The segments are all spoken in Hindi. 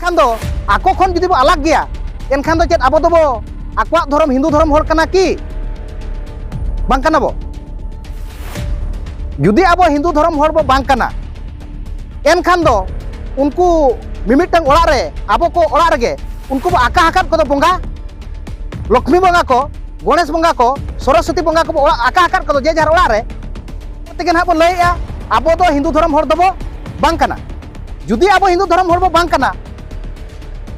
खान दो आको खन जुदी बो अलग गया एनखान दो चेत आबो दो आकोआक धर्म हिंदू धर्म हर कना कि बांग कना बो जुदी आबो हिंदू धर्म हर बो बांग कना एनखान दो उनको मिमिटंग ओड़ा रे आबो को ओड़ा रेगे उनको बो आका हाकात को दो बोंगा लक्ष्मी बोंगा को गणेश बोंगा को सरस्वती बोंगा को आका हाकात को दो जे जार ओड़ा रे तेगे ना बो लैया आबो दो हिंदू धर्म हर दो बो बांग कना जुदी आबो हिंदू धर्म हर बो बांग कना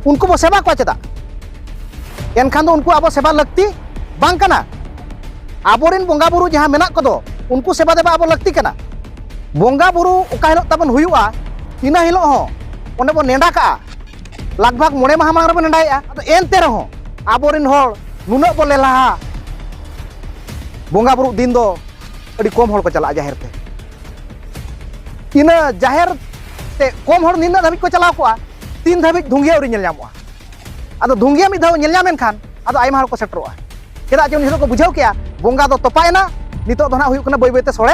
उनको बो सेवा को चेदा एनखान दो उनको आबो सेवा लगती बांग कना आबोरिन बोंगा बुरु जहां मेना को दो उनको सेवा देबा आबो लगती कना बोंगा बुरु ओका हिलो ताबन हुयुआ इना हिलो हो ओने बो नेंडा का लगभग मोड़े माह मांग रबो नेंडाया तो एनते रहो आबोरिन होड़ नुना बो लेलाहा बोंगा बुरु दिन दो अड़ी कम होड़ को चला जाहिर ते इना जाहिर ते कम होड़ निना धाबी को चलाव कोआ तीन धाबी धुंगिया उरी नेल ᱧᱟᱢᱚᱜᱼᱟ आदो धुंगिया मिद धाव नेल ᱧᱟᱢᱮᱱ खान आदो आयमा होड़ को सेटरोआ चेदा जे उनि हिलो को बुझाव केया बोंगा दो तोपायना नितो दो ना हुयुक कना बय बयते सोळे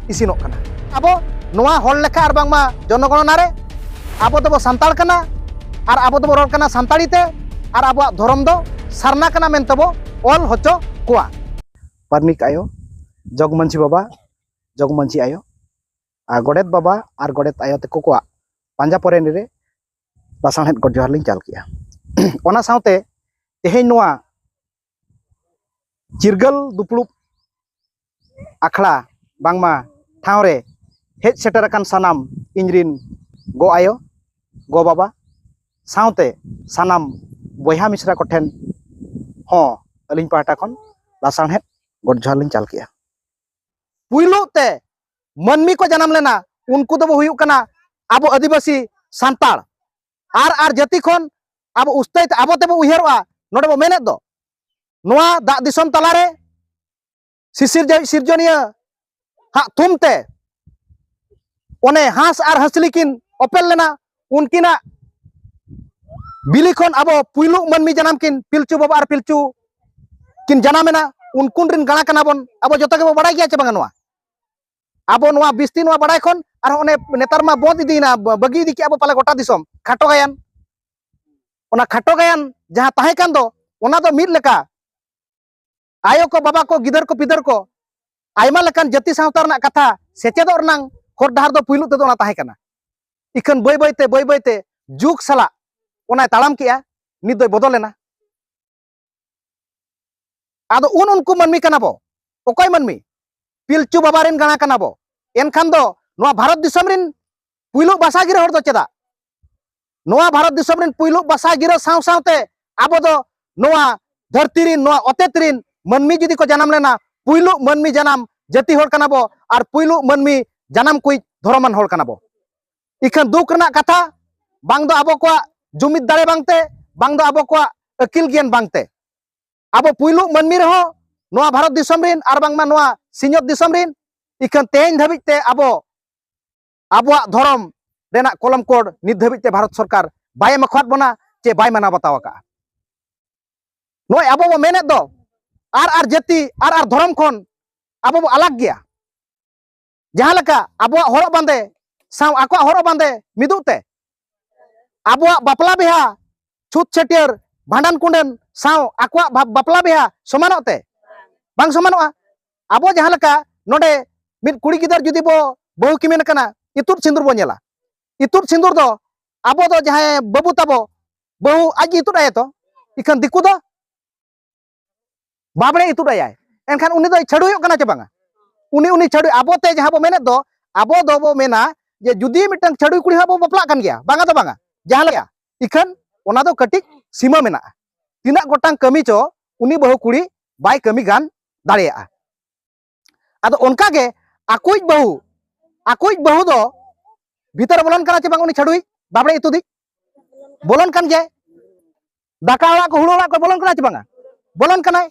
इसिनोक कना आबो नोआ होड़ लेखा आर बांगमा जनगणना रे आबो दो सान्ताड़ कना आर आबो दो रोड कना सान्ताड़ी ते आर आबो धर्म दो सारना कना मेनते बो ऑल होचो कोआ पारमिक आयो जगमंची बाबा जगमंची आयो आ गोडेत बाबा आर गोडेत आयो ते कोकोआ पांजा परेनि रे लासाणहेद गड जोहार लिंग चाल किया ओना सावते तेहेñ नोआ चिरगल दुपलुप आखड़ा बांगमा ठाव रे हेज सेटरकान सानाम इंजरिन गो आयो गो बाबा सावते सानाम बयहा मिश्रा को ठेन हो अलिंग पाहटा खन लासाणहेद गड जोहार लिंग चाल किया पुइलो ते मनमी को जन्म लेना उनको दो हुयुक कना आबो आदिवासी सान्ताड़ आर जाति खन आबो उस्ते आबो तेबो उयहरोआ नोडे बो मेनेद दो नोआ दा दिसम तलारे सिसिर सिरजनिया हा थुमते ओने हास आर हंसली किन ओपेल लेना उनकिना बिली खन आबो पुइलु मनमी जन्म किन पिलचु बाबा आर पिलचु किन जन्मेना उनकुन रिन गाना कना बोन आबो जतो के बड़ाय गया चे बांगा नोआ आबो नोआ बिस्ती नोआ बड़ाय खन आर ओने नेतार मा बोत इदीना बगी इदी के आबो पाले गोटा दिसम खाटो गायन ओना खाटो गायन जहां ताहे कान दो ओना दो मिद लेका आयो को बाबा को गिदर को पिदर को आयमा लेकान जाति सावता रना कथा सेचेदो रनांग हर डाहार दो पुइलु तेदो ओना ताहे काना इखन बय बयते जुग साला ओना ताड़ाम किया नित दो बदलेना आदो उनको मनमी कना बो ओकय मनमी पिलचु बाबा रिन गाना कना बो एनखान दो नोआ भारत दिसम रिन पुइलु बासा गिरे हर दो चेदा नोआ भारत दिसम रिन पुइलु बासा गिरे साव सावते आबो दो नोआ धरती रिन नोआ अतेत रिन मनमी जुदी को जन्म लेना पुइलु मनमी जन्म जाति हर कना बो आर पुइलु मनमी जन्म कुछ धर्मान हर कना बो इखन दुख रना कथा बांग दो आबो को जुमिद दाड़े बांगते बांग दो आबो को अकिल ज्ञान बांगते आबो पुइलु मनमी रहो नोआ भारत दिसम रिन आर बांगमा नोआ सिंहत दिसम रिन इखन तेज धाबिते आबो आबोआ धर्म रेना कलम कोड नित धाबिते भारत सरकार बाय मखवात बना चे बाय माना बताव का नोय आबो बो मेनेद दो आर जाति आर धर्म खन आबो बो अलग गया जहां लका आबोआ हरक बांदे साव आकोआ हरक बांदे मिदुते आबोआ बापला बिहा छुत छटियर भांडन कुंडन साव आकोआ बापला बिहा समानते बांग समानोआ आबो जहां लका नोडे मिद कुड़ी गिदर जुदी बो बहु किमेन कना इतुर सिंदूर बो नेला इतुर सिंदूर दो आबो दो जहां बाबू ताबो बहु आज इतुर आय तो इखन दिकु दो बाबड़े इतुर आय एनखान उनी दो छाड़ुयो कना चे बांगा उनी छाड़ु आबो ते जहां बो मेने दो आबो दो बो मेना जे जुदी मिटन छाड़ु कुड़ी हाबो बपला कान गया बांगा दो बांगा जहां लगा इखन ओना दो कटिक सीमा मेना तिना गोटांग कमी चो उनी बहु कुड़ी बाय कमी गान दाड़िया आदो उनका के आकुज बहु दो भीतर बोलन कना चे बांग उनी छाड़ुई बाबड़े इतुदी बोलन कान गया दाका ओड़ा को हुड़ो ओड़ा को बोलन कना चे बांगा बोलन कनाय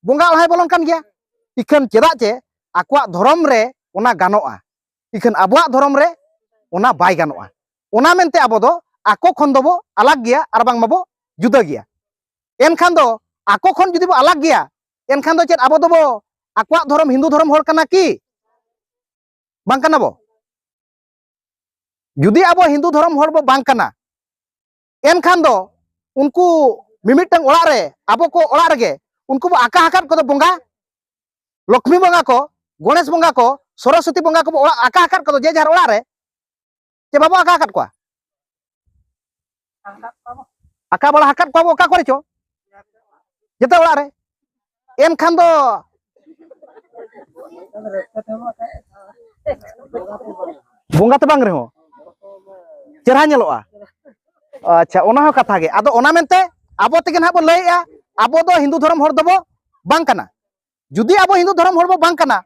बोंगा ओड़ाय बोलन कान गया इखन चेदा चे आकुआ धर्म रे ओना गानोआ इखन आबोआ धर्म रे ओना बाय गानोआ ओना मेनते आबो दो आको खन दो बो अलग गया आर बांग माबो जुदा गया एनखान दो आको खन जुदी बो अलग गया एनखान दो चेद आबो दो बो आकुआ धर्म हिंदू धर्म हर कना की बांग कना बो जुदी आबो हिंदू धर्म हर बो बांग कना एनखान दो उनको मिमिटंग ओड़ा रे आबो को ओड़ा रगे उनको बो आका हाकात को बोंगा लक्ष्मी बोंगा को गणेश बोंगा को सरस्वती बोंगा को आका हाकात को जे जार ओड़ा रे चे बाबो आका हाकात को आका बड़ा हाकात को ओका करे चो जते ओड़ा रे एनखान दो बोंगा तो बांग रहो चेहरा नेलोआ अच्छा ओना हो कथा गे आदो ओना मेनते आबो तेगे ना बो लैया आबो दो हिंदू धर्म हर दबो बांग कना जुदी आबो हिंदू धर्म हर बो बांग कना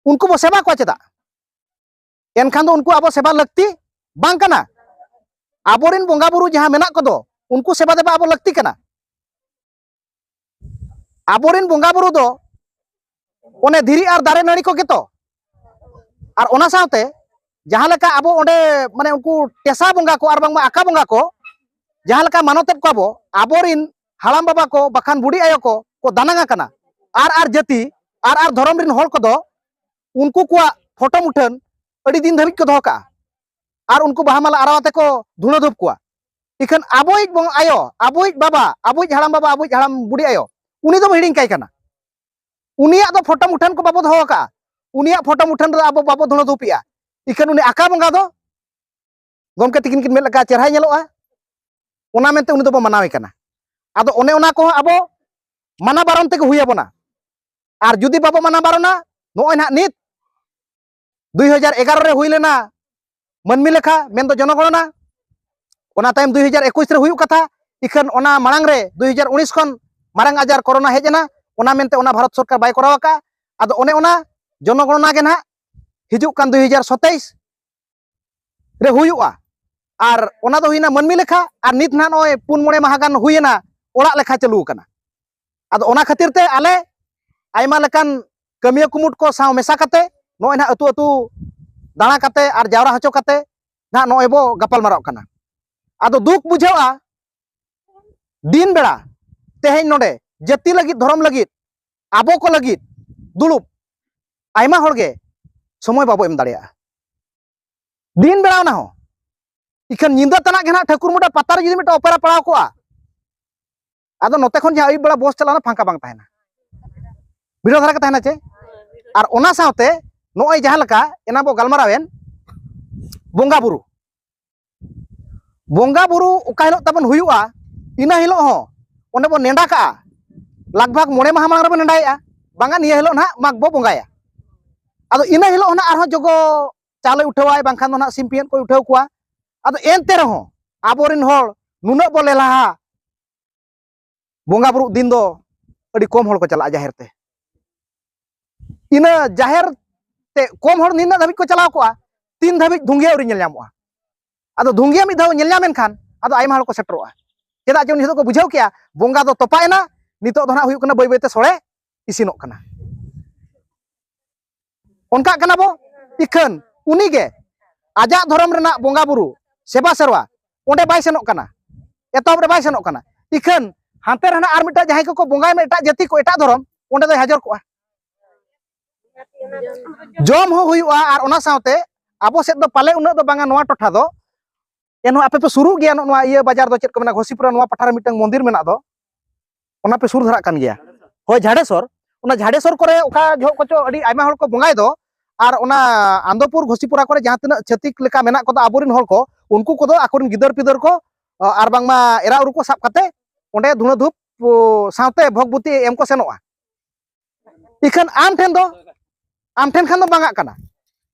उनको बो सेवा को चेदा एनखान दो उनको आबो सेवा लगती बांग कना आबोरिन बोंगा बुरु जहां मेना को दो उनको सेवा देबा आबो लगती कना आबोरिन बोंगा बुरु दो ओने धीरी आर दारे नाड़ी को गेतो आर ओना सावते जहां लेका आबो ओंडे माने उनको टेसा बोंगा को आर बांगमा आका बोंगा को जहां लेका मानोतेत को आबोरिन हालाम बाबा को बखान बुढ़ी आयो को दानांगा कना आर जाति आर धर्म रिन हर को दो उनको को फोटो मुठन अड़ी दिन धाबिज को दोहो का आर उनको बाहामाला आरावाते को धुणो धूप को इखन आबोइज बोंग आयो आबोइज बाबा आबोइज हालाम बुढ़ी आयो उनी दो हिडिंग काई कना उनिया दो फोटो मुठन को बाबो दोहो का उनिया फोटो मुठन रे आबो बाबो धुणो धूपिया इखन उनी आका बोंगा दो गमके तिकिन किन मेलका चेहरा नेलोआ ओना मेनते उनी दो बो मानावे कना आदो ओने ओना को आबो माना बारन ते को हुई आबोना आर जुदी बाबो माना बारना नोय ना नित 2011 रे हुई लेना मनमी लेखा मेन दो जनगणना ओना टाइम 2021 रे हुई कथा इखन ओना मांग रे 2019 खन मारंग आजार कोरोना हेजना ओना मेनते ओना भारत सरकार बाय करावा का आदो ओने ओना जनगणना गे ना हिजुक कान 2027 रे हुयुआ आर ओना दो हुईना मनमी लेखा आर नित ना नोय 4-5 माह गान हुईना ओड़ा लेखा चालू कना आदो ओना खातिर ते आले आयमा लेकान कमिया कुमुट को साव मेसा कते नोय ना अतु अतु दाणा कते आर जावरा हचो कते ना नोय बो गपाल माराव कना आदो दुख बुझावा दिन बेड़ा तेहेन नोडे जाति लगित धर्म लगित आबो को लगित दुलुप आयमा होड़गे समय बाबो एम दाड़िया दिन बेड़ा ना हो इखन निंदा तना के ना ठाकुर मुडा पतार जुदी मिटा ओपेरा पड़ाव को आदो नोते खन जहां अयुब बेड़ा बस चलाना फांका बांग ताहेना भिडियो धारा के ताहेना चे आर ओना सावते नोय जहां लका एना बो गालमारावेन बोंगा बुरु ओका हिलो तबन हुयुआ इना हिलो हो ओने बो नेंडा का लगभग 5 माह मांग रे बो नेंडाया बांगा निया हिलो ना माग बो बोंगाया आदो इना हिलो ना आरो जगो चाले उठावाय बांखान दो ना सिम्पियन को उठाव कुआ आदो एनते रहो आबोरिन होड़ नुना बोले लाहा बोंगा बुरु दिन दो अड़ी कम होड़ को चला जाहिर ते इना जाहिर ते कम होड़ निना धाबी को चलाव को 3 धाबी धुंगिया उरी नेल न्यामोआ आदो धुंगिया मि धाव नेल न्यामेन खान आदो आयमा होड़ को सेटरोआ चेदा जे उनि हितो को बुझाव किया बोंगा दो तोपायना नितो दो ना हुयु कना बय बयते सोळे इसिनोक कना उनका कना बो इखन उनी गे आजा धर्म रेना बोंगा बुरु सेवा सेरवा ओंडे बाय सेनोक कना एतोब रे बाय सेनोक कना इखन हांते रहना आर मिटा जहाय को बोंगाय में एटा जाति को एटा धर्म ओंडे दो हाजर को जम हो हुयुआ आर ओना सावते आबो सेद दो पाले उना दो बांगा नोवा टोठा दो एनो आपे पे शुरू गया नोवा इया बाजार दो चेत को मेना घोसीपुरा नोवा पठार मिटंग मंदिर मेना दो ओना पे सुर धरा कान गया होय झाड़ेसर ओना झाड़ेसर करे ओका जो कोचो अडी आयमा होड़ को बोंगाय दो आर ओना आंदोपुर घोसीपुरा करे जहां तना छतिक लेका मेना को दो आबोरिन होड़ को उनको को दो आकोरिन गिदर पिदर को आर बांगमा एरा उरु को साब काते ओंडे धुना धूप सावते भोगबुती एम को सेनोआ इखन आम ठेन खान दो बांगा कना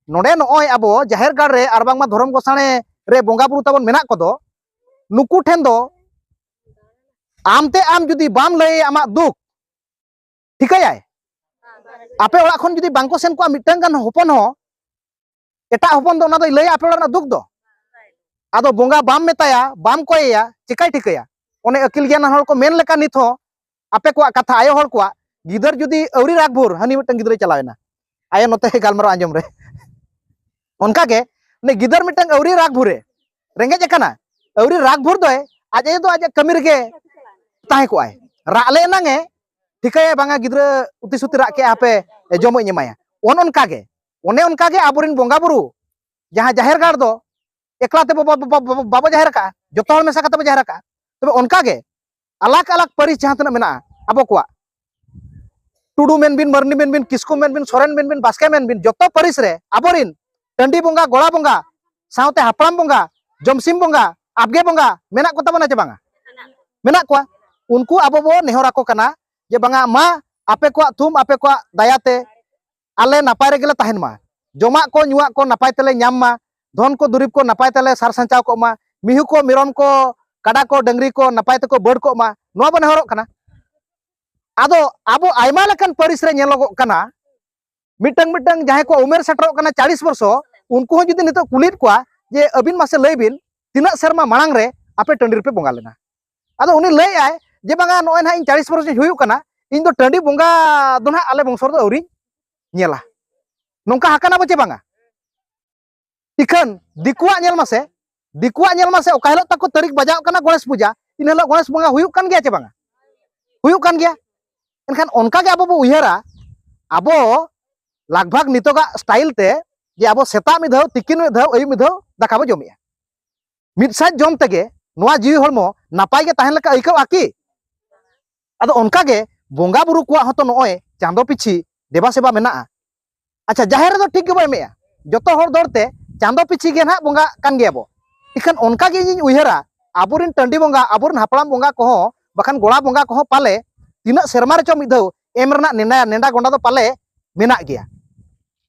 नोडे नोय आबो जाहेर गाड़ रे आर बांगमा धर्म गोसाणे रे बोंगा बुरु ताबन मेना को दो नुकु ठेन दो आमते आम जुदी बाम लय आमा दुख ठिकायाय आपे ओड़ा खन जुदी बांको सेन को मिटंग गान होपन हो एटा होपन दो ना दो लय आपे ओड़ा दुख दो आदो बोंगा बाम मेताया बाम कोया चिकाय ठिकाया ओने अकिल ज्ञान हर को मेन लेका निथ हो आपे को कथा आयो हर को गिदर जुदी अवरी रागभुर हनी मिटंग गिदर चलावेना आयो नते गालमारो आंजम रे उनका के ने गिदर मिटंग अवरी रागभुरे रेंगे जकना अवरी रागभुर दोय आजे दो आजे कमी रेगे ताहे को आय राले नांगे ठिकाय बांगा गिदर उति सुति राके आपे जमो इमाया ओन उनका के ओने उनका के आबोरिन बोंगा बुरु जहां जाहेर गाड़ दो एकलाते बाबो जाहिर का जतो हर मेसा कते जाहिर का तबे उनका गे अलग अलग परिस जहां तना मेना आबो को टुडू मेनबिन मरनी मेनबिन किस्कू मेनबिन सोरेन मेनबिन बास्के मेनबिन जतो परिस रे आबोरिन टंडी बोंगा गोड़ा बोंगा साउते हापराम बोंगा जमसिम बोंगा आबगे बोंगा मेना को तबना चे बांगा मेना को उनको आबो बो नेहरा को कना जे बांगा मा आपे को थुम आपे को दायाते आले नापाय रे गेले ताहेन मा जमा को नुआ को नापाय तेले ᱧᱟᱢ मा धन को दुरीब को नापाय तेले सार संचाव को मा मिहु को मिरम को काडा को डंगरी को नापाय तको बड़ को मा नो बन हरो कना आदो आबो आयमा लेकन परिस रे नेलोगो कना मिटंग मिटंग जाहे को उमेर सेटरो कना 40 वर्ष उनको जुदी नितो कुलित को जे अबिन मासे लय बिन तिना शर्मा मांग रे आपे टंडी पे बोंगा लेना आदो उनी लय आय जे बांगा नोय ना इन 40 वर्ष हुयु कना इन दो टंडी बोंगा दो ना आले बंसर दो औरी नेला नोंका हाकाना बचे बांगा इखन दिकुआ नेल मासे ओका हेलो तको तारीख बजाव कना गणेश पूजा इन हेलो गणेश बोंगा हुयु कान गया चे बांगा हुयु कान गया एनखान उनका के आबो बो उयहरा आबो लगभग नितोगा स्टाइल ते जे आबो सेता मि धाव तिकिन मि धाव अयु मि धाव दाका बो जमिया मिद साज जम तगे नोआ जीवी हरमो नापाय गे ताहेन लका आइकाव आकी आदो उनका गे बोंगा बुरु को हतो नोय चांदो पिछि देबा सेबा मेना अच्छा जाहेर दो ठीक गे बो एमेया जतो हर दरते चांदो पिछि गे ना बोंगा कान गे आबो इखन उनका गे इन उयहरा आबोरिन टंडी बोंगा आबोरिन हापड़ाम बोंगा को हो बखान गोड़ा बोंगा को हो पाले तीना शर्मा रे चो मिद धाव एम रना नेंडा गोंडा दो पाले मेना गया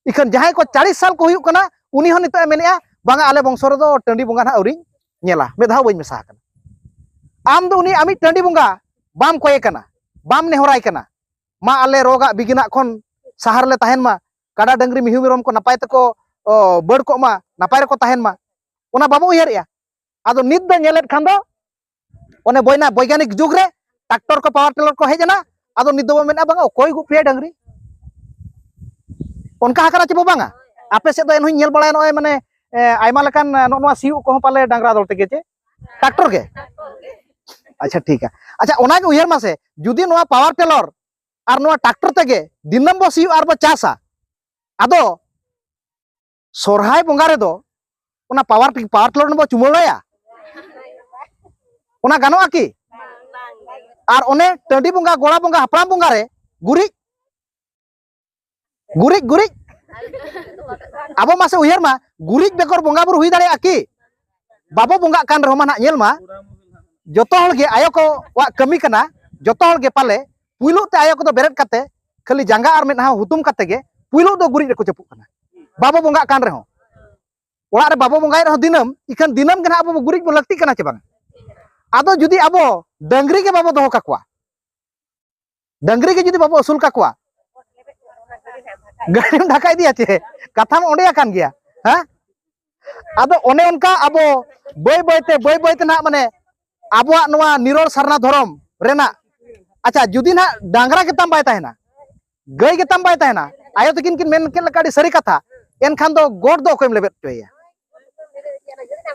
इखन जहां को 40 साल को हुयु कना उनी हो नितो मेनेया बांगा आले बंसर दो टंडी बोंगा ना औरी नेला मेधाव बई मेसा कना आम दो उनी आमी टंडी बोंगा बाम कोये कना बाम नेहराय कना मा आले रोगा बिगिना खन सहार ले ताहेन मा काडा डंगरी मिहु मिरम को नापाय तको बड़ को मा नापाय रे को ताहेन मा ओना बाबो उयहरया आदो नित दो नेलेत खान दो ओने बोयना वैज्ञानिक जुग रे ट्रैक्टर को पावर टिलर को हेजना आदो नित दो मेना बांगा कोई गुपिया डंगरी उनका हाकरा चबो बांगा आपे से दो एन हुई नेल बळाय नय माने आयमा लकान नोआ सिउ को पाले डांगरा दल तेगे चे ट्रैक्टर के अच्छा ठीक है अच्छा ओना के उयहर मासे जुदी नोआ पावर टिलर आर नोआ ट्रैक्टर तेगे दिनम बो सिउ आर बो चासा आदो सोरहाय बोंगा रे दो ओना पावर टिलर न बो चुमळाया ओना गानो आकी आर ओने टंडी बोंगा गोड़ा बोंगा हापड़ाम बोंगा रे गुरी गुरी गुरी आबो मासे उयहर मा गुरी बेकर बोंगा बुरु हुई दाड़े आकी बाबो बोंगा कान रे मा ना नेल मा जतो हल गे आयो को वा कमी कना जतो हल गे पाले पुइलो ते आयो को दो बेरेट काते खाली जांगा आर मेना हुतुम काते गे पुइलो दो गुरी रे को चपु कना बाबो बोंगा कान रे हो ओड़ा रे बाबो बोंगाय रे दिनम इखन दिनम गना आबो गुरी बो लक्ति कना चे बांग आदो जुदी आबो डंगरी के बाबो दोहो काकुआ डंगरी के जुदी बाबो असुल काकुआ गाड़ी में ढाका दिया चे कथा में ओंडे आकान गया हां आदो ओने उनका आबो बय बयते ना माने आबो नोआ निरोल सरना धरम रेना अच्छा जुदी ना डांगरा के तम बाय ताहेना गय के तम बाय ताहेना आयो तकिन किन मेन के लकाडी सरी कथा एन खान दो गोड दो कोम लेबेट चोया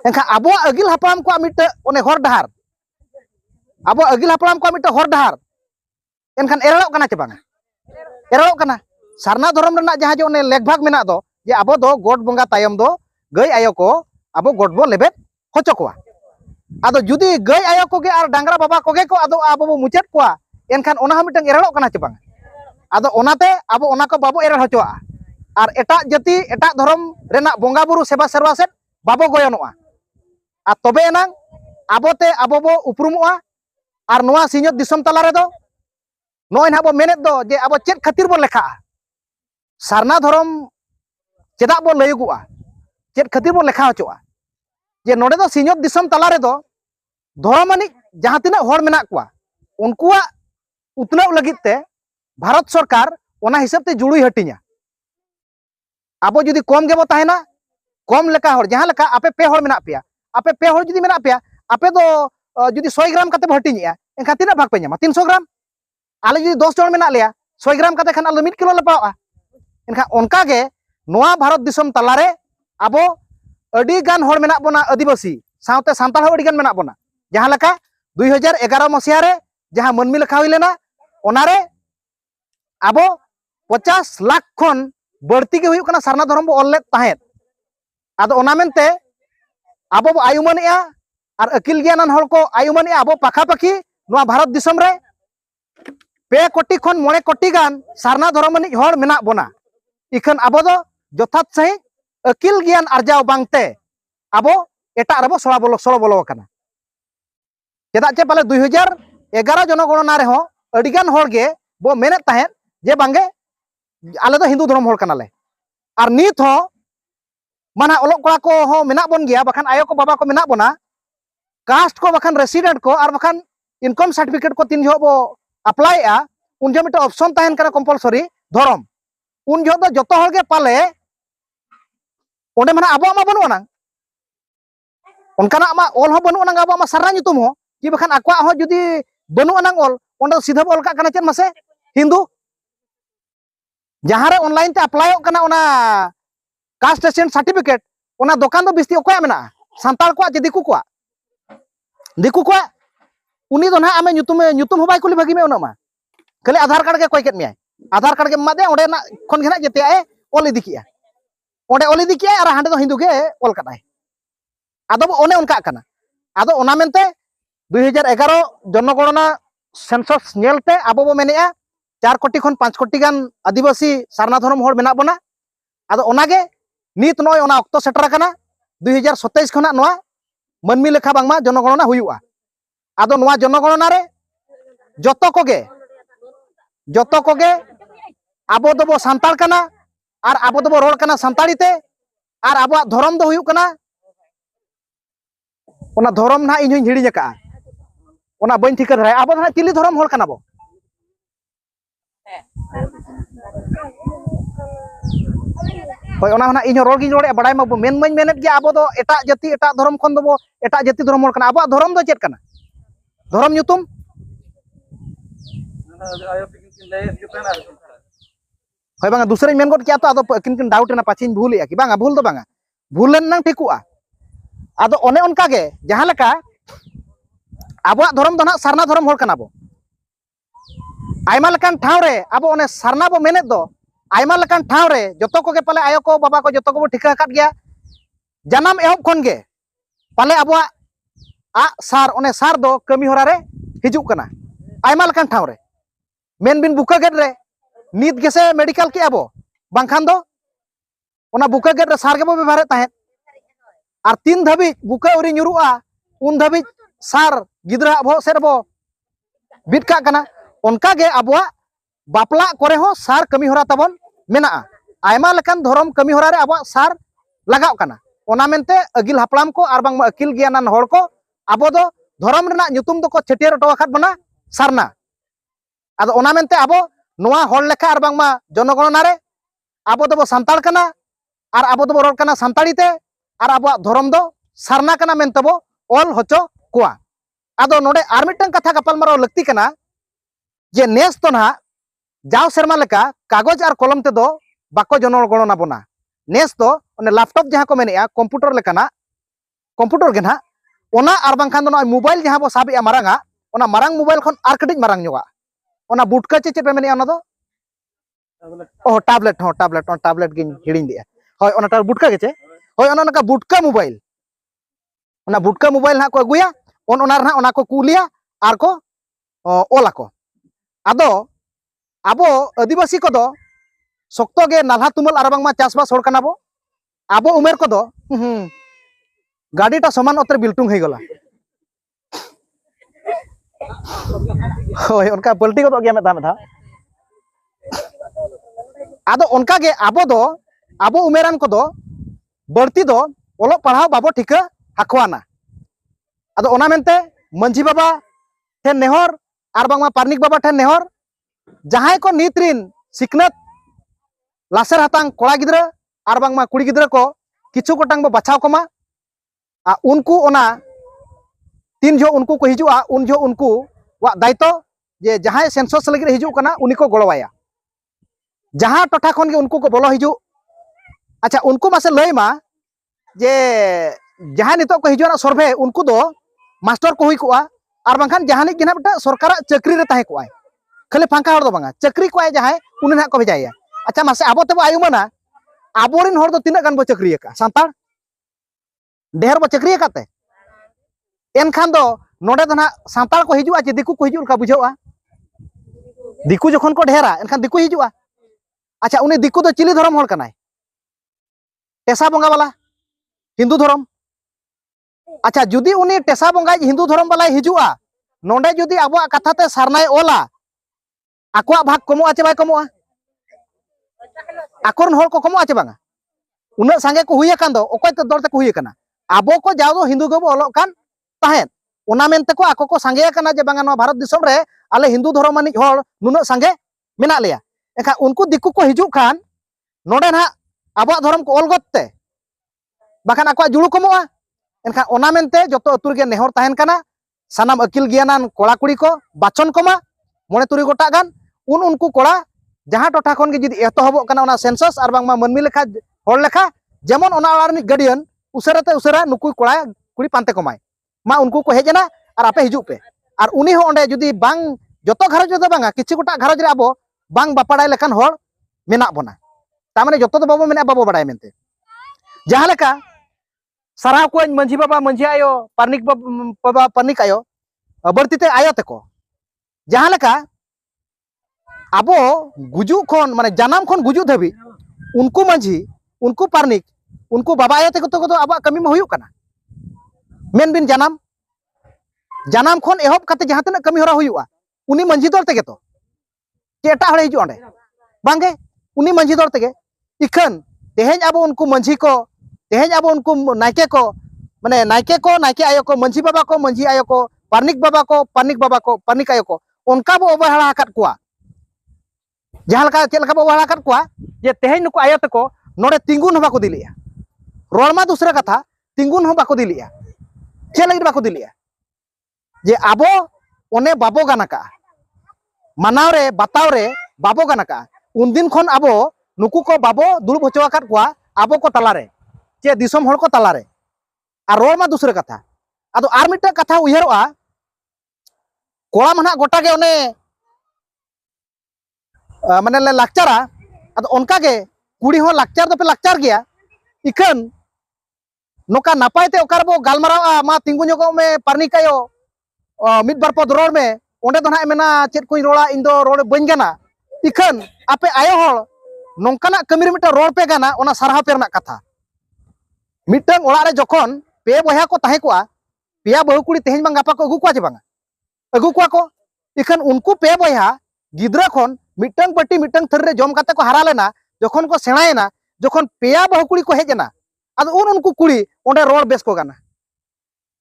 एनखा आबो अगिल हापराम को मिट ओने हर डहार आबो अगिल हापराम को मिट हर डहार एनखान एरलो कना चे बांगा एरलो कना सारना धरम रना जहां जो ने लेखभाग मेना दो जे आबो दो गोड बोंगा तायम दो गय आयो को आबो गोड बो लेबेट होचो कोआ आदो जुदी गय आयो को गे आर डांगरा बाबा को गे को आदो आबो बो मुचेट कोआ एनखान ओना हम मिटंग एरलो कना चे बांगा आदो ओनाते आबो ओना को बाबो एरल होचोआ आर एटा जाति एटा धरम रेना बोंगा बुरु सेवा सेरवा सेट बाबो गोयनोआ आ तबे एनांग आबोते आबो बो उपरुमोआ आर नोआ सिñot दिसम तला रे दो नोय ना बो मेनेत दो जे आबो चेत खातिर बो लेखा सारना धरम चेदा बो लयगुआ चेत खातिर बो लेखा होचोआ जे नोडे दो सिñot दिसम तला रे दो धरमानी जहां तिना हर मेना कुआ उनकुआ उतनाव लगित ते भारत सरकार ओना हिसाब ते जुड़ुई हटिया आबो जुदी कम गेबो ताहेना कम लेका हर जहां लेका आपे पे हर मेना पिया आपे पे हर जुदी मेना पिया आपे दो जुदी 100 ग्राम काते हटिया एनखा तिना भाग पे ᱧᱟᱢᱟ 300 ग्राम आले जुदी 10 जन मेना लिया 100 ग्राम काते खान आले 1 किलो ले पावा एनखा उनका गे नोआ भारत दिसम तलारे आबो अडी गान हर मेना बोना आदिवासी सावते सांताल हर अडी गान मेना बोना जहां लेका 2011 मसिया रे जहां मनमी लेखा हुई लेना ओनारे आबो 50 लाख खन बढ़ती के हुई कना सारना धरम बो ऑल ले ताहेत आदो ओना मेनते abo bo ayumania ar akil gyanan hor ko ayumania abo pakha pakhi noa bharat disam re 2 कोटी खन 9 कोटी गान सारना धर्मनि हर मेना बोना इखन abo do jothat sahi akil gyan arjao bangte abo eta rebo solo bolo kana cheda che pale 2011 जनगणना रे हो अडिगान हर गे बो मेनेत ताहें जे बांगे आले दो हिंदू धर्म हर कनाले आर नित हो माना ओलक कोड़ा को हो मेना बोन गया बखान आयो को बाबा को मेना बोना कास्ट को बखान रेसिडेंट को और बखान इनकम सर्टिफिकेट को तीन जो बो अप्लाई आ उन जो मिटे ऑप्शन ताहें करा कंपलसरी धर्म उन जो दो जतो हर गे पाले ओंडे माना आबो मा बनु अनांग उनकाना मा ओल हो बनु अनांग आबो मा सारा nyutum हो कि बखान आक्वा हो जुदी बनु अनांग ओल ओंडे सीधा ओल का कना चेन मासे हिंदू जहां रे ऑनलाइन ते अप्लाई कना ओना कास्ट रेसिडेंट सर्टिफिकेट ओना दुकान दो बिस्ती ओकोया मेना सांताल को जे दिकु को उनी दो ना आमे nyutum हो बाय कुली भागी में ओना मा खाली आधार कार्ड के कोई केट मिया आधार कार्ड के मादे ओंडे ना खन घेना जेते ए ओल इदिकिया ओंडे ओल इदिकिया आर हांडे दो हिंदू के ओल कटाय आदो ओने उनका कना आदो ओना मेनते 2011 जनगणना सेंसस नेलते आबो बो मेनेया 4 कोटी खन 5 कोटी गान आदिवासी सारना धर्म हर मेना बोना आदो ओनागे नित नय ओना अक्तो सेटर कना 2027 खना नोआ मनमी लेखा बांगमा जनगणना हुयुआ आदो नोआ जनगणना रे जतो कोगे आबो दबो सांताल कना आर आबो दबो रोड कना सांताली ते आर आबो धर्म दो हुयु कना ओना धर्म ना इन हिड़ी जका ओना बइन ठिक रहा आबो ना चिली धर्म हर कना बो होय ओना ना इन रोड गिन रोडे बडाय मा मेन मेनेट गया आबो दो एटा जाति एटा धर्म खन दबो एटा जाति धर्म हर कना आबो धर्म दो चेत कना धर्म nyutum होय बांगा दूसरे मेन गोट किया तो आदो किन डाउट ना पाछिन भूल या कि बांगा भूल दो बांगा भूलन नंग ठिकुआ आदो ओने उनका गे जहां लका आबो धर्म दो ना सारना धर्म हर कना बो आयमा लकान ठाव रे आबो ओने सारना बो मेनेत दो आयमा लकान ठाव रे जतो को गे पाले आयो को बाबा को जतो को ठिका काट गया जन्म एहब खन गे पाले आबो आ सार ओने सार दो कमी होरा रे हिजु कना आयमा लकान ठाव रे मेन बिन बुका गेट रे नीत गेसे मेडिकल के आबो बांखान दो ओना बुका गेट रे सार गे बो बेभारे ताहे आर 3 धाबी बुका उरी nyuruआ उन धाबी सार गिद्रा बो सेरबो बिटका कना उनका गे आबोआ बापला करे हो सार कमी होरा तबन मेना आयमा लकान धर्म कमी होरा रे आबो सार लगाव कना ओना मेनते अगिल हापलाम को आर बांग अकिल गियानान हर को आबो दो धर्म रेना nyutum दो को छेटियर टो वाखात बना सारना आदो ओना मेनते आबो नोआ हर लेखा आर बांग मा जनगणना रे आबो दो सांताल कना आर आबो दो रोड कना सांताली ते आर आबो धर्म दो सारना कना मेनते बो ऑल होचो कोआ आदो नोडे आर मिटन कथा गपाल मारो लगती कना जे नेस तो ना जाव शर्मा लेका कागज आर कलम ते दो बाको जनगणना बोना नेस दो ओने लैपटॉप जहां को मेनेया कंप्यूटर लेकाना कंप्यूटर गे ना ओना आर बांखान दो मोबाइल जहां बो साबिया मारांगा ओना मारांग मोबाइल खन आर कटिज मारांग जोगा ओना बुटका चे पे मेनेया ओना दो ओ टैबलेट गिन हिडिन दिया होय ओना टा बुटका गेचे होय ओना नका बुटका मोबाइल ना को अगुया ओना रहा ओना को कुलिया आर को ओला को आदो आबो आदिवासी को दो सख्तो गे नाल्हा तुमल आर बांग मा चासबास होड़ कना बो आबो उमेर को दो गाड़ीटा समान ओतर बिल्टुंग है गला होय उनका पलटी को दो गया मेधा आदो उनका गे आबो उमेरान को दो बढ़ती दो ओलो पढ़ाव बाबो ठिका हाखवाना आदो ओना मेनते मंझी बाबा ठेन नेहर आर बांग मा पारनिक बाबा ठेन नेहर जहां को नीतरिन सिकनत लासेर हातांग कोड़ा गिद्रा आर बांग मा कुड़ी गिद्रा को किछु गोटांग बो बाछाव कोमा आ उनको ओना तीन जो उनको को हिजुआ उन जो उनको वा दायित्व जे जहां सेंसस लगे हिजु कना उनी को गड़वाया जहां टोठा खन गे उनको को बोलो हिजु अच्छा उनको मासे लय मा जे जहां नितो को हिजुना सर्वे उनको दो मास्टर को हुई कोआ आर बांखान जहानिक गिना बेटा सरकार चाकरी रे ताहे कोआय खाली फांका हर दो बांगा चाकरी कोआय जहां उनी ना को भेजाया अच्छा मासे आबो तबो आयुमना आबोरिन हर दो तिना गान बो चाकरी का सांतार ढेर बो चक्री काते एनखान दो नोडे दो ना सांताल को हिजुआ चे दिकू को हिजुआ का बुझावा दिकू जखन को ढेरा एनखान दिकू हिजुआ अच्छा उनी दिकू दो चिली धर्म होड़ कनाय टेसा बंगा वाला हिंदू धर्म अच्छा जुदी उनी टेसा बंगा हिंदू धर्म वाला हिजुआ नोडे जुदी आबो कथा ते सारनाय ओला आकोआ भाग कमो आचे बाय कमोआ आकोरन होड़ को कमो आचे बांगा उना संगे को हुई कान दो ओकय ते दरते को हुई काना आबो को जाव दो हिंदू गबो ओलो कान ताहेन ओना मेनते को आको को संगे काना जे बांगा नो भारत दिसम रे आले हिंदू धर्म मानिज होड़ नुना संगे मेना लेया एखा उनको दिकू को हिजु खान नोडे ना आबो धर्म को ओलगतते बाखान आको जुड़ू कमोआ एनखा ओना मेनते जतो अतुर गे नेहर ताहेन काना सानाम अकिल गियानान कोड़ा कुड़ी को बाचन कमा मोने तुरी गोटा गान उनको कोड़ा जहां टोठा खन गे जुदी एतहबो काना ओना सेंसस आर बांगमा मनमी लेखा होड़ लेखा जेमन ओना आरनि गार्डियन उसराते उसरा नुकु कोड़ा कुड़ी पांते कमाय मा उनको को हेजना और आपे हिजु पे और उनी हो ओंडे जुदी बांग जतो घरज दो बांगा किछि गोटा घरज रे आबो बांग बापाड़ाय लेखान होड़ मेना बोना तामाने जतो दो बाबो मेना बाबो बाड़ाय मेनते जहां लेका साराव को मंझी बाबा मंझी आयो पारनिक बाबा पारनिक आयो बर्तीते आयो तको जहां लेका आबो गुजु खन माने जानाम खन गुजु धबी उनको मंझी उनको पारनिक उनको बाबा आयो तको तो आबा कमी में हुयु काना मेन बिन जानाम जानाम खन एहब काते जहां तने कमी होरा हुयुआ उनी मंझी दल तेगे तो केटा हड़े हिजु ओंडे बांगे उनी मंझी दल तेगे इखन तेहेज आबो उनको मंझी को तेहेज आबो उनको नायके को माने नायके आयो को मंझी आयो को पारनिक बाबा को पारनिक आयो को उनका बो अवहेला काट कुआ जहां लका चेल लका बो अवहेला काट कुआ जे तेहेज नुको आयो तको नोडे तिंगुन हो बाको दिलिया रोलमा दूसरा कथा तिंगुन हो बाको दिलिया चेल लगी बाको दिलिया जे आबो ओने बाबो गानाका मानाव रे बाताव रे बाबो गानाका उन दिन खन आबो नुकु को बाबो दुलुब होचो आकात कुआ आबो को तलारे चे दिसम होड़ को तलारे आ रोल मा दूसरे कथा आदो आर मिटे कथा उयहरोआ कोड़ा माना गोटा गे ओने माने ले लाक्चारा आदो ओनका गे कुड़ी हो लाक्चार दो पे लाक्चार गया इखन नोका नापायते ओकार बो गालमारावा मा तिंगु ñogo में पारनिकायो मिद बार पद रोड में ओंडे दो ना मेना चेत कोई रोड़ा इन दो रोड बन गाना इखन आपे आयो होड़ नोंकाना कमी रे मिटा रोड पे गाना ओना सारहा पे रना कथा मिटंग ओड़ा रे जखन पे बया को ताहे कोआ पेया बहु कुड़ी तेहेज बांग गापा को अगु कोआ जे बांगा अगु कोआ को इखन उनको पे बया गिद्रा खन मिटंग पट्टी मिटंग थर रे जम काते को हारा लेना जखन को सेणायना जखन पेया बहु कुड़ी को हेजना आदो उनको कुड़ी ओंडे रोड बेस को गाना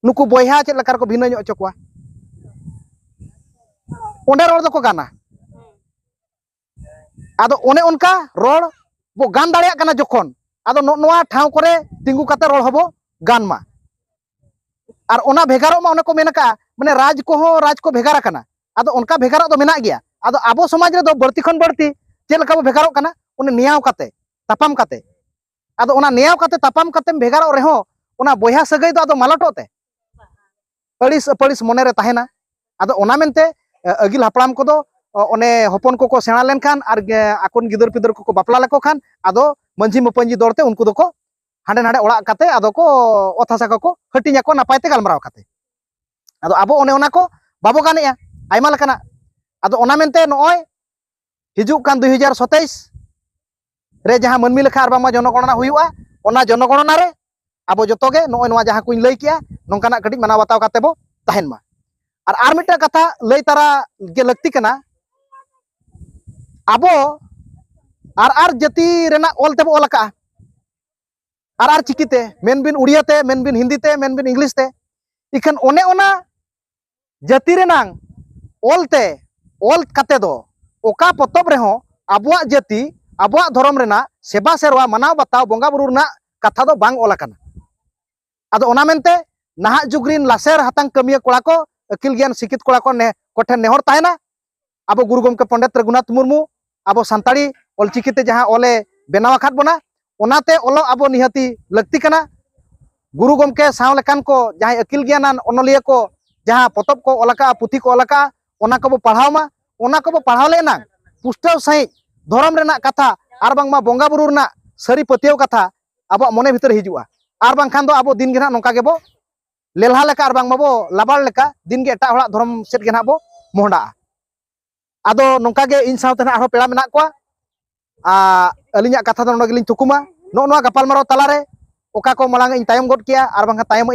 नुकु बया चेत लकार को भिना ᱧᱚᱜ चकोआ ओंडे रोड दो को गाना आदो ओने उनका रोड बो गान दाड़िया काना जखन आदो नोआ ठाव करे तिंगु काते रोड हबो गान मा आर ओना भेगारो मा ओने को मेनका माने राज को भेगारा काना आदो उनका भेगारो दो मेना गया आदो आबो समाज रे दो बर्ती खन बर्ती चेल का भेगारो काना ओने नियाव काते तापाम काते आदो ओना नियाव काते तापाम काते भेगारो रेहो ओना बोया सगै दो आदो मालटोते अड़िस मने रे ताहेना आदो ओना मेनते अगिल हापड़ाम को दो ओने हपन को सेणा लेनखान आर आकोन गिदर पिदर को बापला लेको खान आदो मंझी मपंजी दौड़ते उनको दो को हांडे नाडे ओड़ा काते आदो को ओथ हासा को हटिया को नापायते गालमाराव काते आदो आबो ओने ओना को बाबो गानेया आयमा लकाना आदो ओना मेनते नोय हिजुक कान 2027 रे जहां मनमी लेखा आर बामा जनगणना हुयुआ ओना जनगणना रे आबो जतोगे नोय नोआ जहां कुइन लई किया नोंकाना कटी माना बताव काते बो ताहेन मा आर मिटा कथा लई तारा गे लगती कना आबो आर जाति रेना ऑल तेबो ऑल का आर चिकीते मेन बिन उड़िया ते मेन बिन हिंदी ते मेन बिन इंग्लिश ते इखन ओने ओना जाति रेनांग ऑल ते ऑल काते दो ओका पतब रेहो आबुआ जाति आबुआ धर्म रेना सेबा सेरवा मानाव बताव बोंगा बुरु रेना कथा दो बांग ऑल काना आदो ओना मेनते नाहा जुगरिन लासेर हातांग कमिया कोड़ा को अकिल ज्ञान शिक्षित कोड़ा को ने कोठे नेहर ताहेना आबो गुरु गमके पंडित रघुनाथ मुर्मू आबो संताड़ी ऑलचिकीते जहां ओले बेनाव आखाद बोना ओनाते ओलो आबो निहती लगती कना गुरु गमके साव लेकान को जहां अकिल ज्ञानान ओनलिया को जहां पतब को ओलका पुथी को ओलका ओना को पढ़ाव मा ओना को पढ़ाव लेना पुष्टव सही धर्म रेना कथा आर बांगमा बोंगा बुरु रेना सरी पतियो कथा आबो मने भीतर हिजुआ ar bangkhan do abo din ge na nongka gebo lelha leka ar bang mabo labar leka din ge eta horak dhorom set ge na bo mohonda ado nongka ge in saute na arho pela menak kwa alinya katha do noge lin thukuma no noa gapal maro talare oka ko malang in tayom god kia ar bangkhan tayom